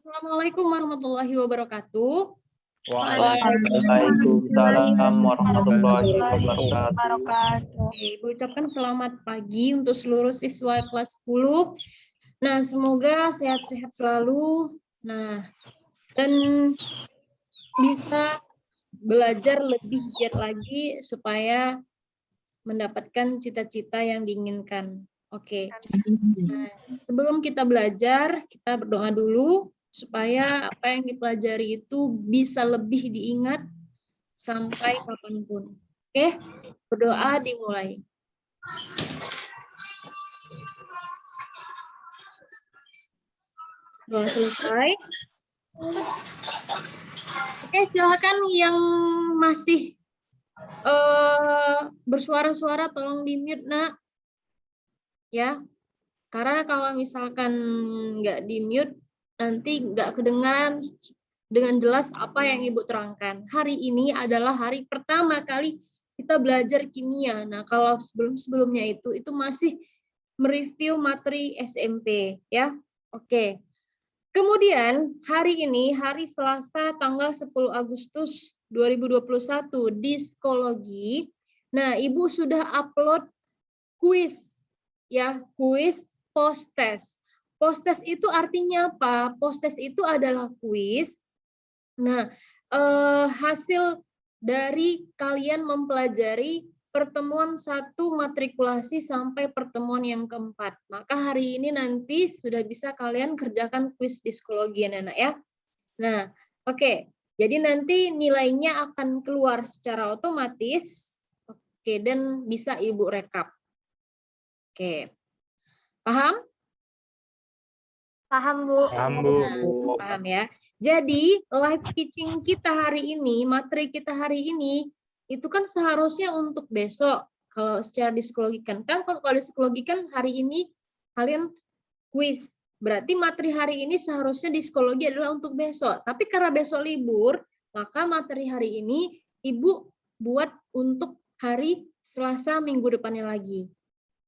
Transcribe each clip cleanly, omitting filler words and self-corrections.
Assalamualaikum warahmatullahi wabarakatuh. Waalaikumsalam warahmatullahi wabarakatuh. Ibu ucapkan selamat pagi untuk seluruh siswa kelas 10. Nah, semoga sehat-sehat selalu. Nah, dan bisa belajar lebih giat lagi supaya mendapatkan cita-cita yang diinginkan. Oke. Nah, sebelum kita belajar, kita berdoa dulu supaya apa yang dipelajari itu bisa lebih diingat sampai kapanpun. Oke, berdoa dimulai. Doa selesai. Oke, silakan yang masih bersuara-suara tolong di-mute, Nak. Ya, karena kalau misalkan nggak di-mute, nanti nggak kedengaran dengan jelas apa yang Ibu terangkan. Hari ini adalah hari pertama kali kita belajar kimia. Nah, kalau sebelum-sebelumnya itu masih mereview materi SMP, ya. Oke. Kemudian hari ini, hari Selasa tanggal 10 Agustus 2021 di psikologi. Nah, Ibu sudah upload kuis, ya, kuis post-test. Post-test itu artinya apa? Post-test itu adalah kuis. Nah, hasil dari kalian mempelajari pertemuan 1 matrikulasi sampai pertemuan yang keempat. Maka hari ini nanti sudah bisa kalian kerjakan kuis psikologi, anak-anak, ya. Nah, oke. Jadi nanti nilainya akan keluar secara otomatis. Oke, dan bisa Ibu rekap. Oke. Paham? Paham, Bu. Paham, Bu. Nah, paham ya. Jadi, live teaching kita hari ini, materi kita hari ini, itu kan seharusnya untuk besok. Kalau secara psikologikan. Kan kalau psikologikan hari ini kalian kuis. Berarti materi hari ini seharusnya di psikologi adalah untuk besok. Tapi karena besok libur, maka materi hari ini Ibu buat untuk hari Selasa minggu depannya lagi.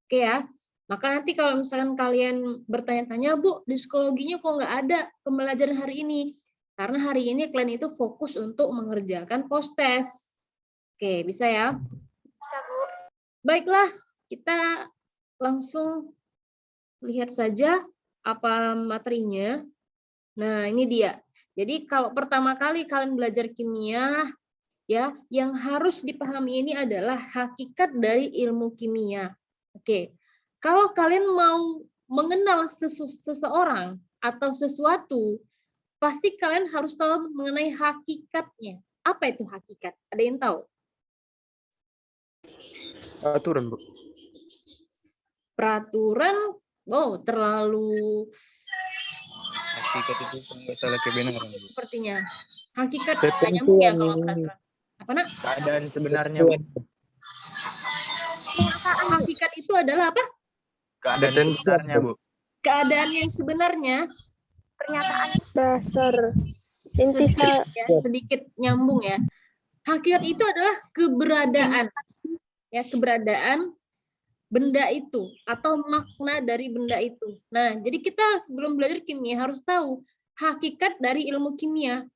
Oke ya. Maka nanti kalau misalkan kalian bertanya-tanya, Bu, di psikologinya kok nggak ada pembelajaran hari ini? Karena hari ini kalian itu fokus untuk mengerjakan post-test. Oke, bisa ya? Bisa, Bu. Baiklah, kita langsung lihat saja apa materinya. Nah, ini dia. Jadi kalau pertama kali kalian belajar kimia, ya, yang harus dipahami ini adalah hakikat dari ilmu kimia. Oke. Kalau kalian mau mengenal seseorang atau sesuatu, pasti kalian harus tahu mengenai hakikatnya. Apa itu hakikat? Ada yang tahu? Peraturan, Bu. Peraturan, oh terlalu Hakikat itu salah kebenaran, Bu. sepertinya. Hakikat nggak nyambung ya kalau peraturan. Apa, Nak? Keadaan sebenarnya, Bu. Hakikat itu adalah apa? Keadaan sebenarnya, Bu. Keadaan yang sebenarnya. Pernyataan dasar inti sedikit nyambung ya. Hakikat itu adalah keberadaan, ya, keberadaan benda itu atau makna dari benda itu. Nah, jadi kita sebelum belajar kimia harus tahu hakikat dari ilmu kimia.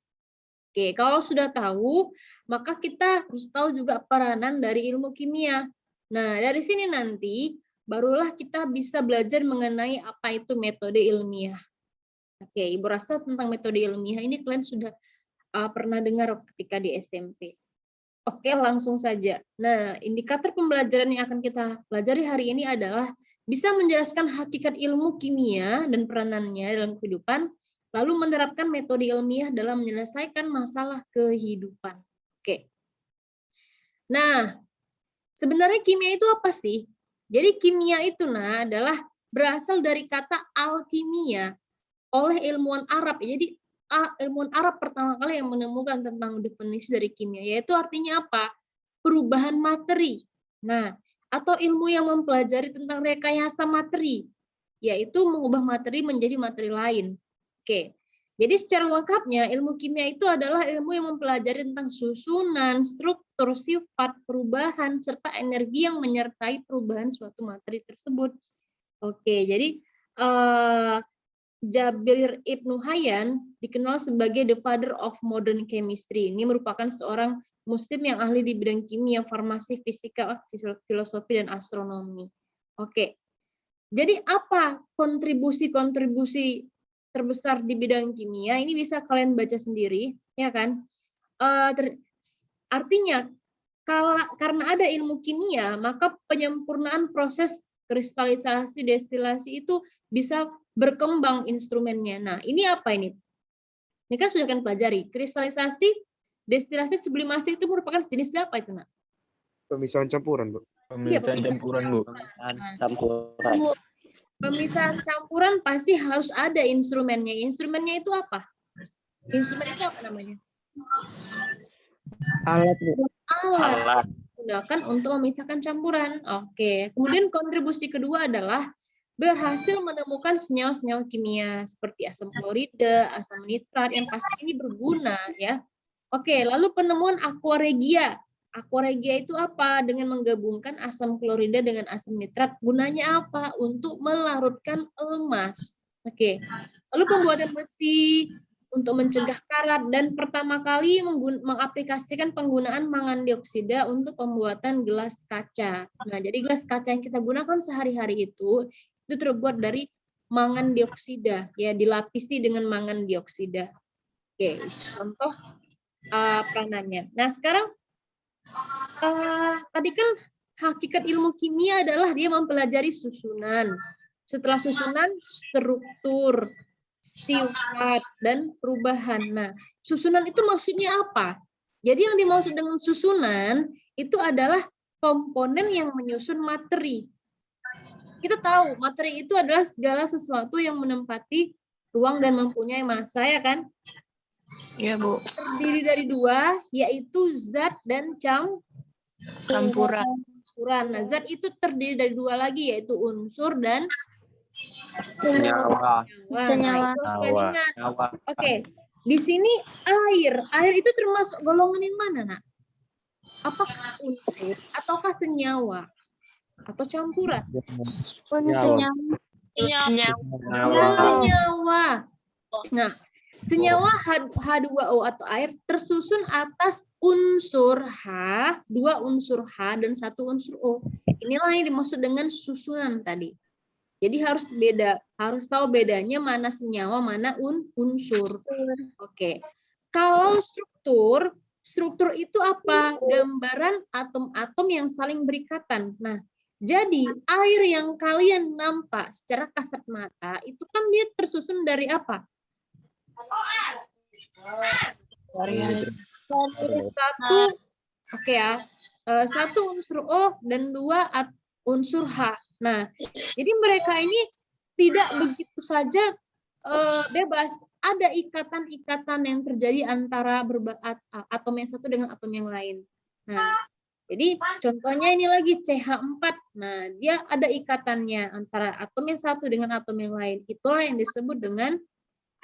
Oke, kalau sudah tahu, maka kita harus tahu juga peranan dari ilmu kimia. Nah, dari sini nanti barulah kita bisa belajar mengenai apa itu metode ilmiah. Oke, Ibu rasa tentang metode ilmiah ini kalian sudah pernah dengar ketika di SMP. Oke, langsung saja. Nah, indikator pembelajaran yang akan kita pelajari hari ini adalah bisa menjelaskan hakikat ilmu kimia dan peranannya dalam kehidupan, lalu menerapkan metode ilmiah dalam menyelesaikan masalah kehidupan. Oke. Nah, sebenarnya kimia itu apa sih? Jadi kimia itu adalah berasal dari kata alkimia oleh ilmuwan Arab. Jadi ilmuwan Arab pertama kali yang menemukan tentang definisi dari kimia, yaitu artinya apa? Perubahan materi. Nah, atau ilmu yang mempelajari tentang rekayasa materi, yaitu mengubah materi menjadi materi lain. Oke. Jadi secara lengkapnya ilmu kimia itu adalah ilmu yang mempelajari tentang susunan, struktur, sifat, perubahan, serta energi yang menyertai perubahan suatu materi tersebut. Oke, jadi Jabir Ibnu Hayyan dikenal sebagai the father of modern chemistry. Ini merupakan seorang Muslim yang ahli di bidang kimia, farmasi, fisika, filosofi, dan astronomi. Oke, jadi apa kontribusi-kontribusi terbesar di bidang kimia? Ini bisa kalian baca sendiri, ya kan? Artinya, karena ada ilmu kimia, maka penyempurnaan proses kristalisasi, destilasi itu bisa berkembang instrumennya. Nah, ini apa ini? Ini kan sudah kan pelajari. Kristalisasi, destilasi, sublimasi itu merupakan jenis apa itu, Nak? Pemisahan campuran, Bu. Pemisahan campuran, Bu. Campuran. Pemisahan campuran pasti harus ada instrumennya. Instrumennya itu apa? Instrumen itu apa namanya? Alat, Bu. Alat. Digunakan untuk memisahkan campuran. Oke. Kemudian kontribusi kedua adalah berhasil menemukan senyawa-senyawa kimia seperti asam klorida, asam nitrat yang pasti ini berguna ya. Oke, lalu penemuan aqua regia. Aqua regia itu apa? Dengan menggabungkan asam klorida dengan asam nitrat, gunanya apa? Untuk melarutkan emas. Oke. Lalu pembuatan besi untuk mencegah karat dan pertama kali mengaplikasikan penggunaan mangan dioksida untuk pembuatan gelas kaca. Nah, jadi gelas kaca yang kita gunakan sehari-hari itu terbuat dari mangan dioksida, ya dilapisi dengan mangan dioksida. Oke, contoh peranannya. Nah, sekarang tadi kan hakikat ilmu kimia adalah dia mempelajari susunan. Setelah susunan, struktur, sifat, dan perubahan. Nah, susunan itu maksudnya apa? Jadi yang dimaksud dengan susunan itu adalah komponen yang menyusun materi. Kita tahu materi itu adalah segala sesuatu yang menempati ruang dan mempunyai massa, ya kan? Iya, Bu. Terdiri dari dua, yaitu zat dan Campuran. Nah, zat itu terdiri dari dua lagi, yaitu unsur dan Senyawa. Nah, itu harus kalian ingat. Oke, di sini air. Air itu termasuk golongan yang mana, Nak? Apakah unsur ataukah senyawa? Atau campuran? Senyawa. Nah, senyawa H2O atau air tersusun atas unsur H, 2 unsur H dan 1 unsur O. Inilah yang dimaksud dengan susunan tadi. Jadi harus tahu bedanya mana senyawa, mana unsur. Oke. Kalau struktur itu apa? Gambaran atom-atom yang saling berikatan. Nah, jadi air yang kalian nampak secara kasat mata itu kan dia tersusun dari apa? Satu, oke ya, 1 unsur O dan 2 unsur H. Nah, jadi mereka ini tidak begitu saja bebas. Ada ikatan-ikatan yang terjadi antara atom yang satu dengan atom yang lain. Nah, jadi contohnya ini lagi CH4. Nah, dia ada ikatannya antara atom yang satu dengan atom yang lain. Itulah yang disebut dengan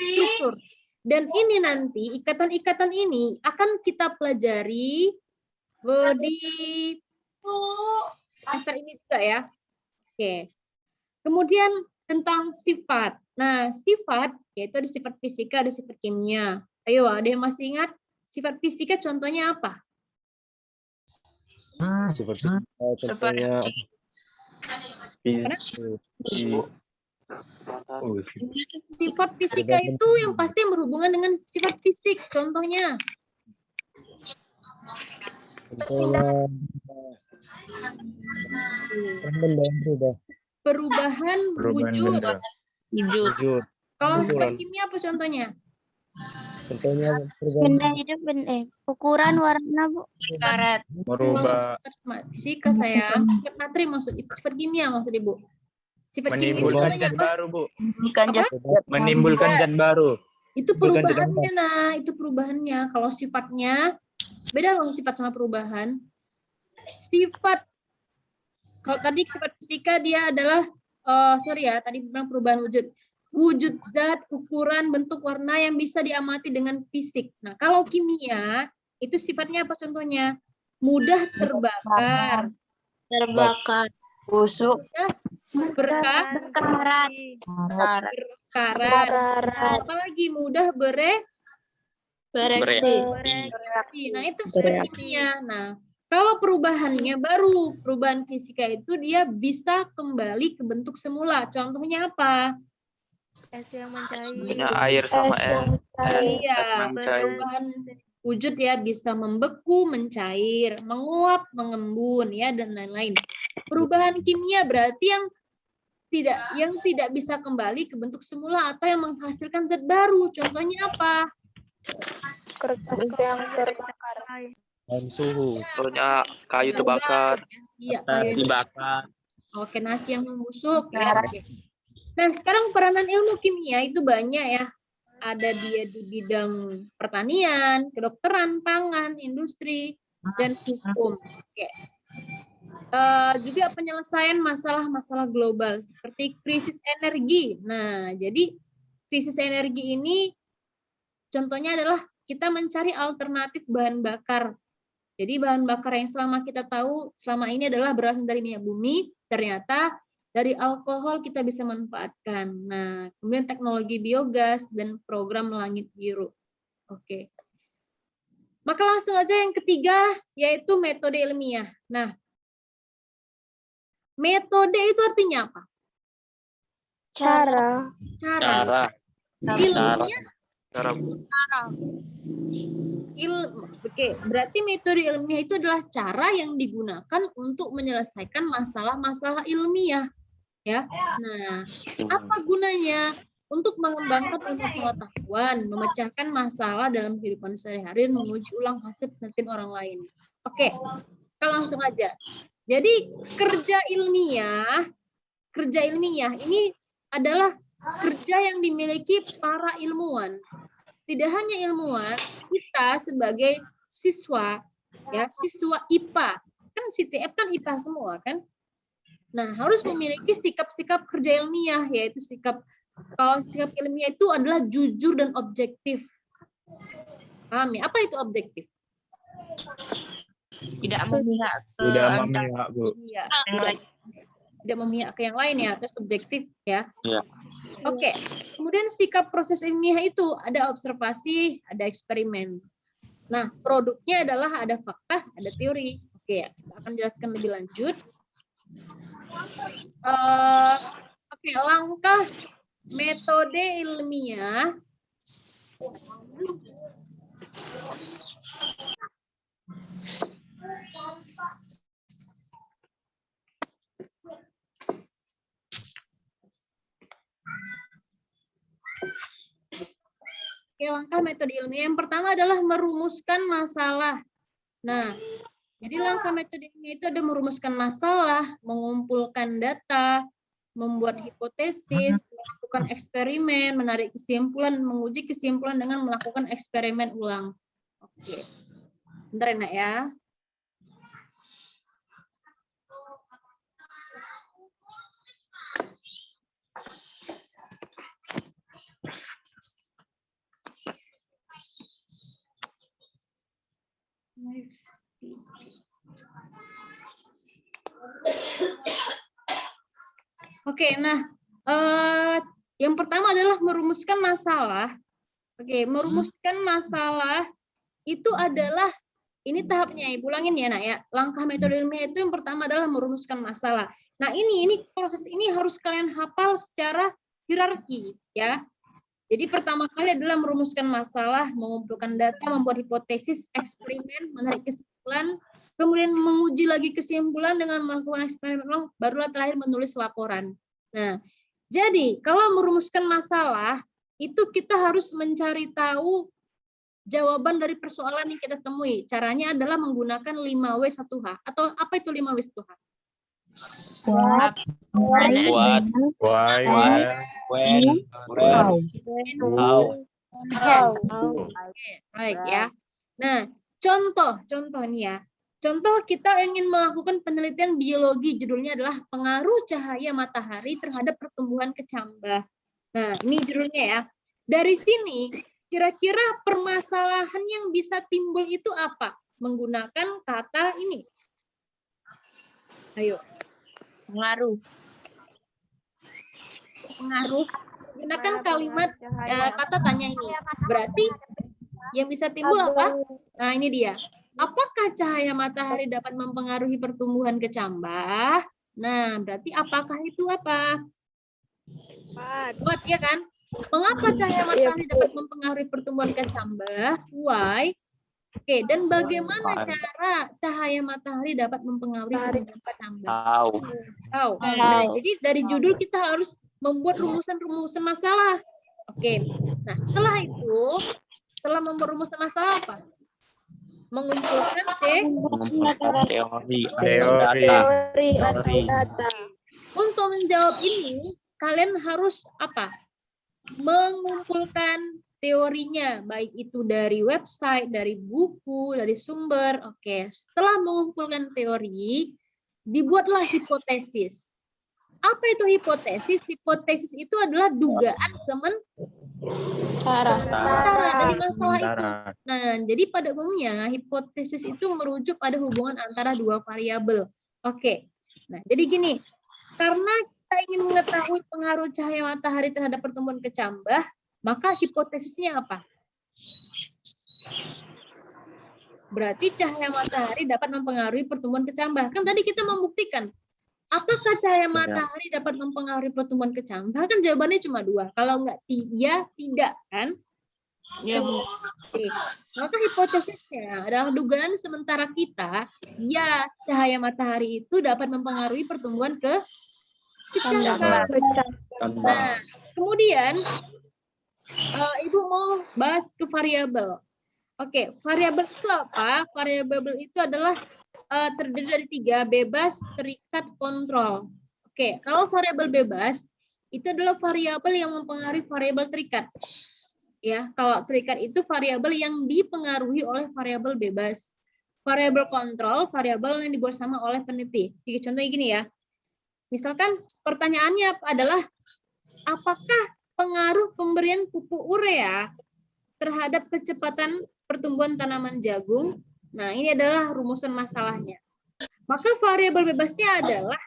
struktur. Dan ini nanti, ikatan-ikatan ini akan kita pelajari di semester ini juga ya. Oke. Kemudian tentang sifat. Nah, sifat yaitu ada sifat fisika, ada sifat kimia. Ayo, ada yang masih ingat? Sifat fisika contohnya apa? Contohnya Sifat fisika itu yang pasti berhubungan dengan sifat fisik. Contohnya? Perubahan wujud. Kalau sifat kimia apa contohnya? Contohnya Benda hidup, ukuran warna, Bu. Karet. Merubah, Fisika sayang. Sifat materi maksud sifat kimia maksud Ibu. Sifat kimia itu menimbulkan contohnya zat apa? baru, Bu. Bukan jas. Menimbulkan zat baru. Itu perubahannya, nah, itu perubahannya. Kalau sifatnya beda loh, sifat sama perubahan. Sifat kalau tadi sifat fisika dia adalah tadi bilang perubahan wujud zat, ukuran, bentuk, warna yang bisa diamati dengan fisik. Nah, kalau kimia itu sifatnya apa contohnya? Mudah terbakar. Busuk. Berkarat. Karat. Berkarat. Apalagi mudah Bereaksi. Nah, itu kimia. Nah, kalau perubahannya baru perubahan fisika itu dia bisa kembali ke bentuk semula. Contohnya apa? Es yang mencair. Contohnya air sama es. Iya, mencair. perubahan wujud ya bisa membeku, mencair, menguap, mengembun ya dan lain-lain. Perubahan kimia berarti yang tidak bisa kembali ke bentuk semula atau yang menghasilkan zat baru. Contohnya apa? Dan suhu. Contohnya kayu terbakar. Iya, Nasi kayu. Dibakar. Oke, nasi yang membusuk ya. Oke. Nah, sekarang peranan ilmu kimia itu banyak ya. Ada dia di bidang pertanian, kedokteran, pangan, industri, dan hukum. Oke. Juga penyelesaian masalah-masalah global seperti krisis energi. Nah, jadi krisis energi ini contohnya adalah kita mencari alternatif bahan bakar. Jadi bahan bakar yang selama kita tahu selama ini adalah berasal dari minyak bumi, ternyata dari alkohol kita bisa manfaatkan. Nah, kemudian teknologi biogas dan program langit biru. Oke. Maka langsung aja yang ketiga yaitu metode ilmiah. Nah, metode itu artinya apa? Cara. Cara. Ilmiah. Oke, berarti metode ilmiah itu adalah cara yang digunakan untuk menyelesaikan masalah-masalah ilmiah, ya. Nah, apa gunanya? Untuk mengembangkan ilmu pengetahuan, memecahkan masalah dalam kehidupan sehari-hari, menguji ulang hasil penelitian orang lain. Oke, kita langsung aja. Jadi kerja ilmiah ini adalah kerja yang dimiliki para ilmuwan. Tidak hanya ilmuwan, kita sebagai siswa, ya siswa IPA, kan CTF kan IPA semua kan. Nah, harus memiliki sikap-sikap kerja ilmiah, yaitu kalau sikap ilmiah itu adalah jujur dan objektif. Paham ya? Apa itu objektif? Tidak memihak ke Tidak antara memihak, Bu. Iya, yang lain. tidak memihak ke yang lain ya, atau subjektif ya. Iya. Oke, kemudian sikap proses ilmiah itu ada observasi, ada eksperimen. Nah, produknya adalah ada fakta, ada teori. Oke, kita akan jelaskan lebih lanjut. Oke, langkah metode ilmiah. Oke, langkah metode ilmiah yang pertama adalah merumuskan masalah. Nah, jadi langkah metode ilmiah itu ada merumuskan masalah, mengumpulkan data, membuat hipotesis, melakukan eksperimen, menarik kesimpulan, menguji kesimpulan dengan melakukan eksperimen ulang. Oke. Bentar ya, Nak ya. Oke, nah yang pertama adalah merumuskan masalah. Oke, merumuskan masalah itu adalah ini tahapnya, Ibu ulangin ya, Nak ya. Langkah metode ilmiah itu yang pertama adalah merumuskan masalah. Nah, ini proses ini harus kalian hafal secara hierarki ya. Jadi pertama kali adalah merumuskan masalah, mengumpulkan data, membuat hipotesis, eksperimen, menarik kesimpulan, kemudian menguji lagi kesimpulan dengan melakukan eksperimen, barulah terakhir menulis laporan. Nah, jadi kalau merumuskan masalah, itu kita harus mencari tahu jawaban dari persoalan yang kita temui. Caranya adalah menggunakan 5W1H. Atau apa itu 5W1H? What? What? Why? When? How? Oke, baik ya. Nah, contoh nih ya. Contoh kita ingin melakukan penelitian biologi, judulnya adalah pengaruh cahaya matahari terhadap pertumbuhan kecambah. Nah, ini judulnya ya. Dari sini, kira-kira permasalahan yang bisa timbul itu apa? Menggunakan kata ini. Ayo. Pengaruh. Pengaruh. Gunakan kalimat kata tanya ini. Berarti yang bisa timbul apa? Nah, ini dia. Apakah cahaya matahari dapat mempengaruhi pertumbuhan kecambah? Nah, berarti apakah itu apa? What, ya kan? Mengapa cahaya matahari dapat mempengaruhi pertumbuhan kecambah? Why? Oke, dan bagaimana cara cahaya matahari dapat mempengaruhi pertumbuhan kecambah? How? Nah, jadi dari judul kita harus membuat rumusan-rumusan masalah. Oke, nah setelah membuat rumusan masalah apa? Mengumpulkan Teori. data. Untuk menjawab ini, kalian harus apa? Mengumpulkan teorinya, baik itu dari website, dari buku, dari sumber. Oke, setelah mengumpulkan teori, dibuatlah hipotesis. Apa itu hipotesis? Hipotesis itu adalah dugaan sementara dari masalah itu. Nah, jadi pada umumnya hipotesis itu merujuk pada hubungan antara dua variabel. Oke. Nah, jadi gini, karena kita ingin mengetahui pengaruh cahaya matahari terhadap pertumbuhan kecambah, maka hipotesisnya apa? Berarti cahaya matahari dapat mempengaruhi pertumbuhan kecambah. Kan tadi kita membuktikan. Apakah cahaya matahari dapat mempengaruhi pertumbuhan kecambah? Kan jawabannya cuma 2. Kalau enggak ya, tidak kan? Ya, Bu. Oke. Maka hipotesisnya adalah dugaan sementara kita, ya cahaya matahari itu dapat mempengaruhi pertumbuhan kecambah. Nah, kemudian Ibu mau bahas ke variabel. Oke, variabel itu apa? Variabel itu adalah terdiri dari 3, bebas, terikat, kontrol. Oke, kalau variabel bebas itu adalah variabel yang mempengaruhi variabel terikat. Ya, kalau terikat itu variabel yang dipengaruhi oleh variabel bebas. Variabel kontrol, variabel yang dibuat sama oleh peneliti. Jadi contohnya gini ya. Misalkan pertanyaannya adalah apakah pengaruh pemberian pupuk urea terhadap kecepatan pertumbuhan tanaman jagung? Nah, ini adalah rumusan masalahnya. Maka variabel bebasnya adalah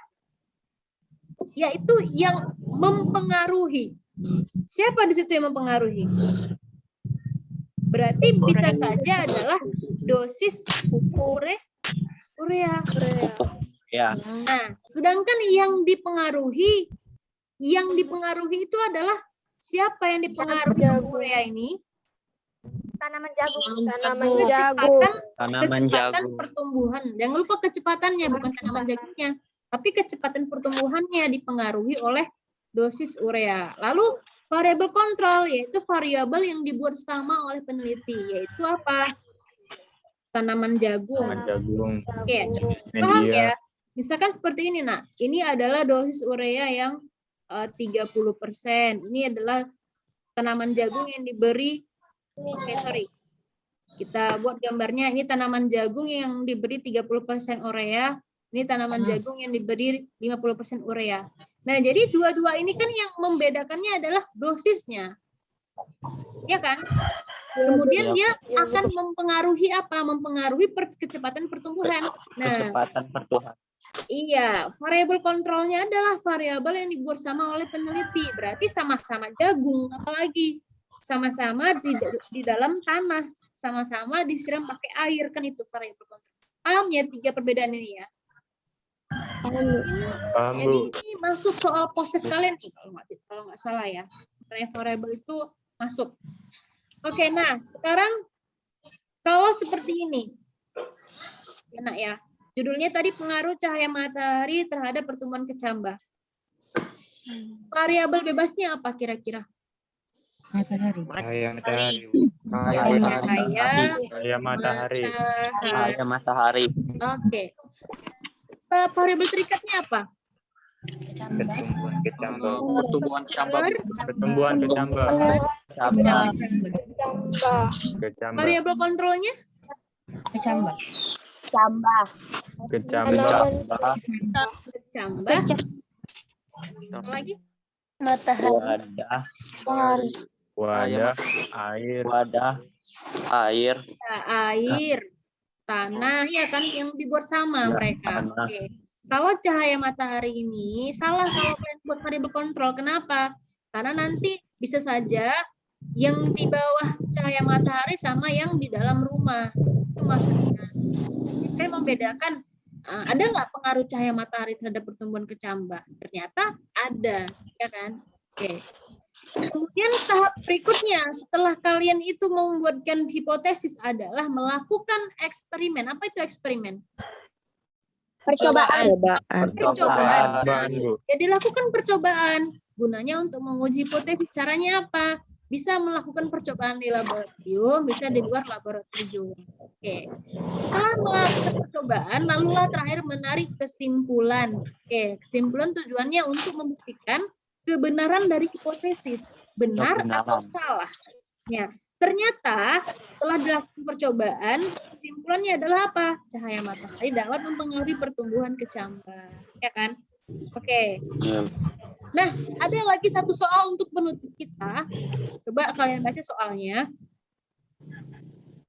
yaitu yang mempengaruhi. Siapa di situ yang mempengaruhi? Berarti bisa saja adalah dosis pupuk urea. Ya. Nah, sedangkan yang dipengaruhi itu adalah siapa yang dipengaruhi pupuk urea ini? Tanaman jagung. Kecepatan pertumbuhan. Jangan lupa kecepatannya, bukan tanaman jagungnya. Tapi kecepatan pertumbuhannya dipengaruhi oleh dosis urea. Lalu variabel kontrol, yaitu variabel yang dibuat sama oleh peneliti, yaitu apa? Tanaman jagung. Oke, paham ya? Misalkan seperti ini, nak. Ini adalah dosis urea yang 30%. Ini adalah tanaman jagung yang diberi. Oke, sorry. Kita buat gambarnya. Ini tanaman jagung yang diberi 30% urea. Ini tanaman jagung yang diberi 50% urea. Nah, jadi dua-dua ini kan yang membedakannya adalah dosisnya. Ya kan? Kemudian dia akan mempengaruhi apa? Mempengaruhi kecepatan pertumbuhan. Nah, Kecepatan pertumbuhan. iya, variabel kontrolnya adalah variabel yang dibuat sama oleh peneliti. Berarti sama-sama jagung, apalagi sama-sama di dalam tanah, sama-sama disiram pakai air, kan itu variabel kontrol. Paham ya 3 perbedaan ini ya? Jadi ini masuk soal postes kalian nih kalau nggak salah ya. Variabel itu masuk. Oke, nah sekarang kalau seperti ini, enak ya. Judulnya tadi pengaruh cahaya matahari terhadap pertumbuhan kecambah. Variabel bebasnya apa kira-kira? Cahaya matahari. Cahaya matahari. Oke. Variabel terikatnya apa? Pertumbuhan kecambah. Variabel kontrolnya? Kecambah. Apa lagi? Wadah, air. Air, tanah, ya kan yang dibuat sama mereka. Oke. kalau cahaya matahari ini salah kalau kalian buat variabel kontrol. Kenapa? Karena nanti bisa saja yang di bawah cahaya matahari sama yang di dalam rumah. Itu maksudnya. Saya membedakan, ada nggak pengaruh cahaya matahari terhadap pertumbuhan kecambah? Ternyata ada, ya kan? Oke. Kemudian tahap berikutnya, setelah kalian itu membuatkan hipotesis adalah melakukan eksperimen. Apa itu eksperimen? Percobaan. Percobaan. Percobaan, Bu. Ya, dilakukan percobaan. Gunanya untuk menguji hipotesis. Caranya apa? Bisa melakukan percobaan di laboratorium, bisa di luar laboratorium. Oke. Setelah melakukan percobaan, lalulah terakhir menarik kesimpulan. Oke, kesimpulan tujuannya untuk membuktikan kebenaran dari hipotesis. Benar atau salah. Ya. Ternyata setelah dilakukan percobaan, kesimpulannya adalah apa? Cahaya matahari dapat mempengaruhi pertumbuhan kecambah, ya kan? Oke. Nah, ada lagi satu soal untuk penutup kita. Coba kalian baca soalnya.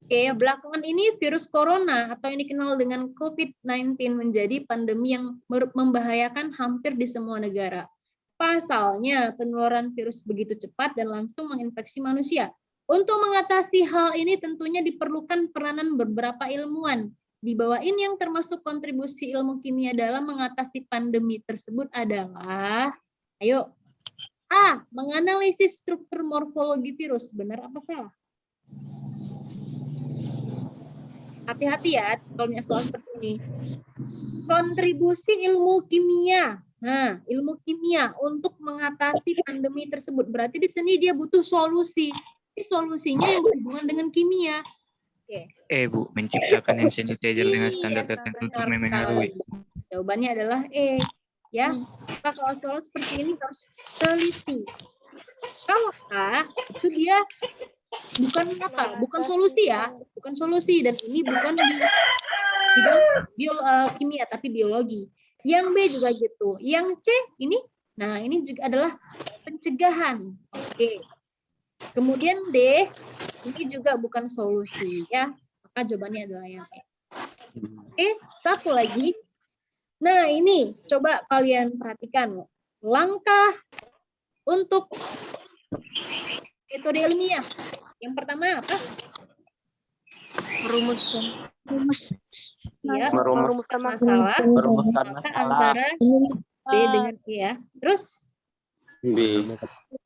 Oke, belakangan ini virus corona atau yang dikenal dengan COVID-19 menjadi pandemi yang membahayakan hampir di semua negara. Pasalnya, penularan virus begitu cepat dan langsung menginfeksi manusia. Untuk mengatasi hal ini tentunya diperlukan peranan beberapa ilmuwan. Di bawah ini yang termasuk kontribusi ilmu kimia dalam mengatasi pandemi tersebut adalah, ayo, A. Menganalisis struktur morfologi virus. Benar apa salah? Hati-hati ya kalau punya soal seperti ini. Kontribusi ilmu kimia. Nah, ilmu kimia untuk mengatasi pandemi tersebut. Berarti di sini dia butuh solusi. Ini solusinya yang berhubungan dengan kimia. Oke. Bu, menciptakan hand sanitizer dengan standar tertentu untuk memengaruhi. Jawabannya adalah E. Ya, maka kalau soal seperti ini harus teliti. Kalau A, itu dia bukan apa? Bukan solusi ya, bukan solusi, dan ini bukan di bidang kimia tapi biologi. Yang B juga gitu. Yang C ini, nah ini juga adalah pencegahan. Oke. Kemudian D, ini juga bukan solusi ya. Maka jawabannya adalah yang E. Oke, satu lagi. Nah, ini coba kalian perhatikan langkah untuk metode ilmiah. Yang pertama apa? Ya, merumuskan masalah. Maka antara B dengan E ya. Terus B.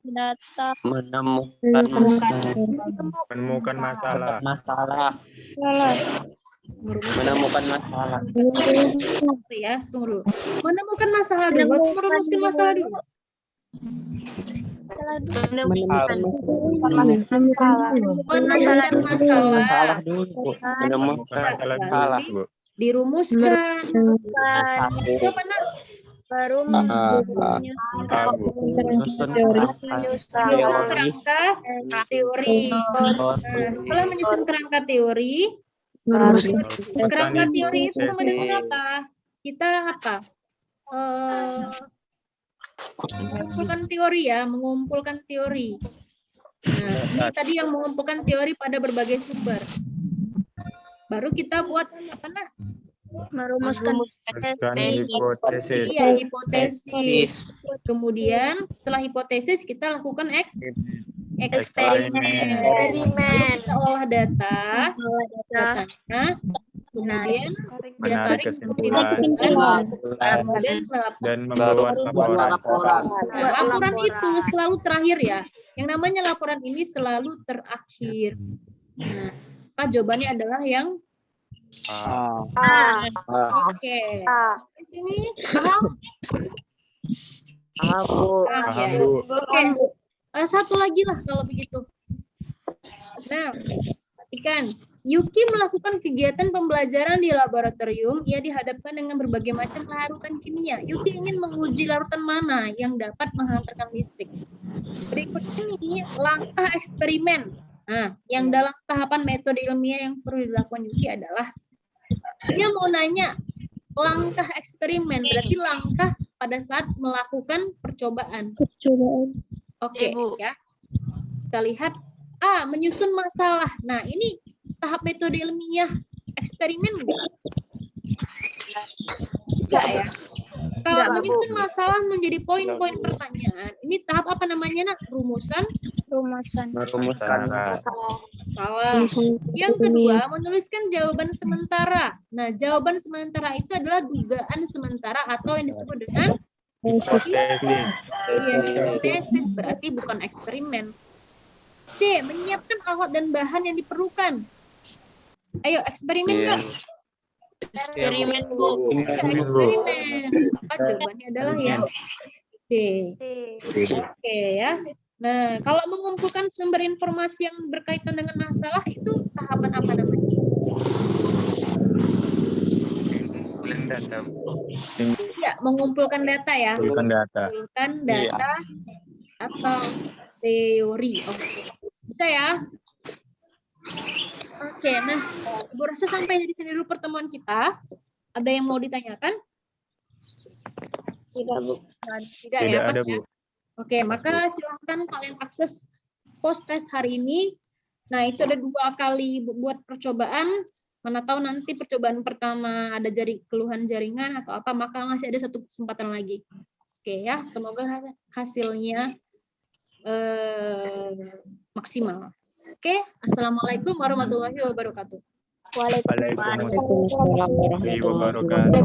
Data. Menemukan masalah. Menemukan masalah. ya, tunggu dulu. Menemukan masalah dulu. Atau merumuskan masalah dulu. Menemukan masalah. dulu. Menemukan masalah dulu, Bu. Dirumuskan. Itu apa nak? Menyusun kerangka teori. Nah, setelah menyusun kerangka teori, itu sama dengan apa? Kita apa? Mengumpulkan teori. Nah, ini tadi yang mengumpulkan teori pada berbagai sumber. Baru kita buat apa nah? Merumuskan hipotesis. Iya, hipotesis. Kemudian setelah hipotesis kita lakukan eksperimen. Kita olah datanya, kemudian Menarik kesimpulan dan membuat laporan. Laporan itu selalu terakhir ya. Yang namanya laporan ini selalu terakhir. Nah, maka jawabannya adalah yang Oke. Di sini paham? Paham, Bu. Oke. Satu lagi lah kalau begitu. Nah, perhatikan. Yuki melakukan kegiatan pembelajaran di laboratorium. Ia dihadapkan dengan berbagai macam larutan kimia. Yuki ingin menguji larutan mana yang dapat menghantarkan listrik. Berikut ini langkah eksperimen. Nah, yang dalam tahapan metode ilmiah yang perlu dilakukan Yuki adalah dia mau nanya langkah eksperimen, berarti langkah pada saat melakukan percobaan. Oke, ya. Kita lihat A, menyusun masalah. Nah, ini tahap metode ilmiah eksperimen enggak? Enggak ya. Kalau Enggak, Bu. menyusun masalah menjadi poin-poin pertanyaan, ini tahap apa namanya, Nak? Rumusan? Rumusan. Merumuskan Salah. Yang kedua, menuliskan jawaban sementara. Nah, jawaban sementara itu adalah dugaan sementara atau yang disebut dengan hipotesis, berarti bukan eksperimen. C, menyiapkan alat dan bahan yang diperlukan. Ayo, eksperimen enggak? Eksperimen, Bu. Ya, eksperimen. Maka jawabannya adalah yang C. Oke ya. Nah, kalau mengumpulkan sumber informasi yang berkaitan dengan masalah itu tahapan apa namanya? Data. Ya, mengumpulkan data ya. Bukan data. Mengumpulkan data atau teori. Oke. Bisa ya? Oke, nah, Ibu rasa sampai di sini dulu pertemuan kita. Ada yang mau ditanyakan? Tidak, Bu. Tidak ya, Tidak Pas ada, ya? Bu. Oke, maka silahkan kalian akses post test hari ini. Nah, itu ada 2 kali buat percobaan. Mana tahu nanti percobaan pertama ada keluhan jaringan atau apa, maka masih ada 1 kesempatan lagi. Oke ya, semoga hasilnya maksimal. Oke, Assalamualaikum warahmatullahi wabarakatuh. Waalaikumsalam warahmatullahi wabarakatuh.